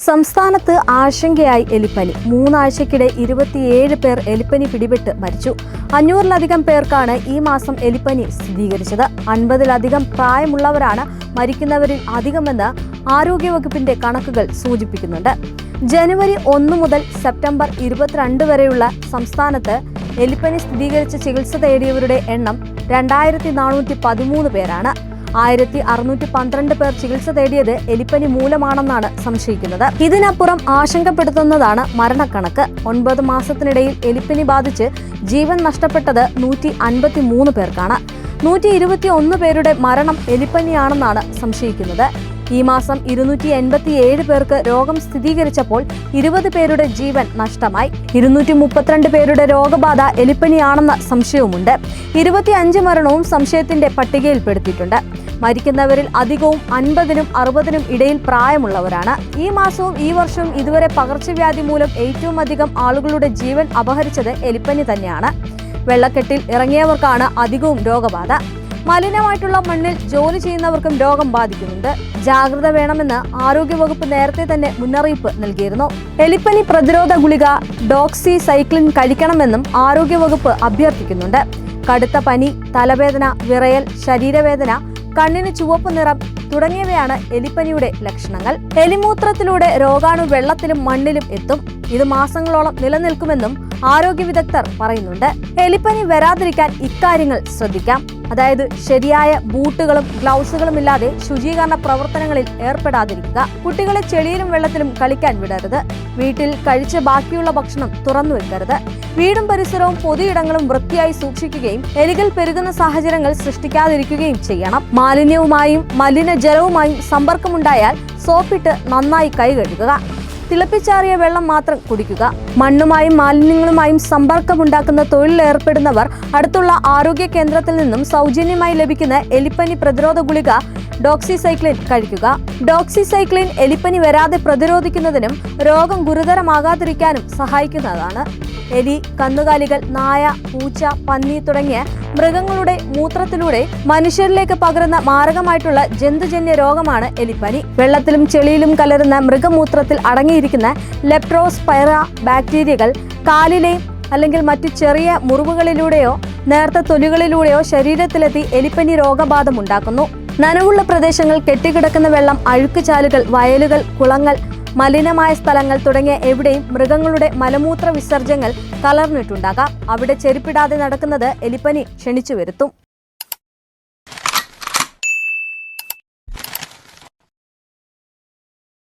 സംസ്ഥാനത്ത് ആശങ്കയായി എലിപ്പനി. 3 ആഴ്ചക്കിടെ 27 പേർ എലിപ്പനി പിടിപെട്ട് മരിച്ചു. 500-ലധികം പേർക്കാണ് ഈ മാസം എലിപ്പനി സ്ഥിരീകരിച്ചത്. 50-ലധികം പ്രായമുള്ളവരാണ് മരിക്കുന്നവരിൽ അധികമെന്ന് ആരോഗ്യവകുപ്പിന്റെ കണക്കുകൾ സൂചിപ്പിക്കുന്നുണ്ട്. ജനുവരി 1 മുതൽ സെപ്റ്റംബർ 22 വരെയുള്ള സംസ്ഥാനത്ത് എലിപ്പനി സ്ഥിരീകരിച്ച് ചികിത്സ തേടിയവരുടെ എണ്ണം 2413 പേരാണ്. 1612 പേർ ചികിത്സ തേടിയത് എലിപ്പനി മൂലമാണെന്നാണ് സംശയിക്കുന്നത്. ഇതിനപ്പുറം ആശങ്കപ്പെടുത്തുന്നതാണ് മരണക്കണക്ക്. 9 മാസത്തിനിടയിൽ എലിപ്പനി ബാധിച്ച് ജീവൻ നഷ്ടപ്പെട്ടത് 153 പേർക്കാണ്. 121 പേരുടെ മരണം എലിപ്പനിയാണെന്നാണ് സംശയിക്കുന്നത്. ഈ മാസം 287 പേർക്ക് രോഗം സ്ഥിരീകരിച്ചപ്പോൾ 20 പേരുടെ ജീവൻ നഷ്ടമായി. 232 പേരുടെ രോഗബാധ എലിപ്പനിയാണെന്ന സംശയവുമുണ്ട്. 25 മരണവും സംശയത്തിന്റെ പട്ടികയിൽപ്പെടുത്തിയിട്ടുണ്ട്. മരിക്കുന്നവരിൽ അധികവും 50-നും 60-നും ഇടയിൽ പ്രായമുള്ളവരാണ്. ഈ മാസവും ഈ വർഷവും ഇതുവരെ പകർച്ചവ്യാധി മൂലം ഏറ്റവും അധികം ആളുകളുടെ ജീവൻ അപഹരിച്ചത് എലിപ്പനി തന്നെയാണ്. വെള്ളക്കെട്ടിൽ ഇറങ്ങിയവർക്കാണ് അധികവും രോഗബാധ. മലിനമായിട്ടുള്ള മണ്ണിൽ ജോലി ചെയ്യുന്നവർക്കും രോഗം ബാധിക്കുന്നുണ്ട്. ജാഗ്രത വേണമെന്ന് ആരോഗ്യവകുപ്പ് നേരത്തെ തന്നെ മുന്നറിയിപ്പ് നൽകിയിരുന്നു. എലിപ്പനി പ്രതിരോധ ഗുളിക ഡോക്സിസൈക്ലിൻ കഴിക്കണമെന്നും ആരോഗ്യവകുപ്പ് അഭ്യർത്ഥിക്കുന്നുണ്ട്. കടുത്ത പനി, തലവേദന, വിറയൽ, ശരീരവേദന, കണ്ണിന് ചുവപ്പ് നിറം തുടങ്ങിയവയാണ് എലിപ്പനിയുടെ ലക്ഷണങ്ങൾ. എലിമൂത്രത്തിലൂടെ രോഗാണു വെള്ളത്തിലും മണ്ണിലും എത്തും. ഇത് മാസങ്ങളോളം നിലനിൽക്കുമെന്നും ആരോഗ്യ വിദഗ്ധർ പറയുന്നുണ്ട്. എലിപ്പനി വരാതിരിക്കാൻ ഇക്കാര്യങ്ങൾ ശ്രദ്ധിക്കാം. അതായത് ശരിയായ ബൂട്ടുകളും ഗ്ലൗസുകളും ഇല്ലാതെ ശുചീകരണ പ്രവർത്തനങ്ങളിൽ ഏർപ്പെടാതിരിക്കുക. കുട്ടികളെ ചെളിയിലും വെള്ളത്തിലും കളിക്കാൻ വിടരുത്. വീട്ടിൽ കഴിച്ച ബാക്കിയുള്ള ഭക്ഷണം തുറന്നു വെക്കരുത്. വീടും പരിസരവും പൊതുയിടങ്ങളും വൃത്തിയായി സൂക്ഷിക്കുകയും എലികൾ പെരുകുന്ന സാഹചര്യങ്ങൾ സൃഷ്ടിക്കാതിരിക്കുകയും ചെയ്യണം. മാലിന്യവുമായും മലിനജലവുമായും സമ്പർക്കമുണ്ടായാൽ സോപ്പിട്ട് നന്നായി കൈ കഴുകുക. തിളപ്പിച്ചാറിയ വെള്ളം മാത്രം കുടിക്കുക. മണ്ണുമായും മാലിന്യങ്ങളുമായും സമ്പർക്കമുണ്ടാക്കുന്ന തൊഴിലിലേർപ്പെടുന്നവർ അടുത്തുള്ള ആരോഗ്യ കേന്ദ്രത്തിൽ നിന്നും സൗജന്യമായി ലഭിക്കുന്ന എലിപ്പനി പ്രതിരോധ ഗുളിക ഡോക്സിസൈക്ലിൻ കഴിക്കുക. ഡോക്സിസൈക്ലിൻ എലിപ്പനി വരാതെ പ്രതിരോധിക്കുന്നതിനും രോഗം ഗുരുതരമാകാതിരിക്കാനും സഹായിക്കുന്നതാണ്. എലി, കന്നുകാലികൾ, നായ, പൂച്ച, പന്നി തുടങ്ങിയ മൃഗങ്ങളുടെ മൂത്രത്തിലൂടെ മനുഷ്യരിലേക്ക് പകരുന്ന മാരകമായിട്ടുള്ള ജന്തുജന്യ രോഗമാണ് എലിപ്പനി. വെള്ളത്തിലും ചെളിയിലും കലരുന്ന മൃഗമൂത്രത്തിൽ അടങ്ങിയിരിക്കുന്ന ലെപ്റ്റോസ്പൈറ ബാക്ടീരിയകൾ കാലിലെ അല്ലെങ്കിൽ മറ്റു ചെറിയ മുറിവുകളിലൂടെയോ നേർത്ത തൊലികളിലൂടെയോ ശരീരത്തിലെത്തി എലിപ്പനി രോഗബാധമുണ്ടാക്കുന്നു. നനവുള്ള പ്രദേശങ്ങൾ, കെട്ടിക്കിടക്കുന്ന വെള്ളം, അഴുക്കുചാലുകൾ, വയലുകൾ, കുളങ്ങൾ, മലിനമായ സ്ഥലങ്ങൾ തുടങ്ങിയ എവിടെയും മൃഗങ്ങളുടെ മലമൂത്ര വിസർജ്യങ്ങൾ കലർന്നിട്ടുണ്ടാകാം. അവിടെ ചെരുപ്പിടാതെ നടക്കുന്നത് എലിപ്പനി ക്ഷണിച്ചു വരുത്തും.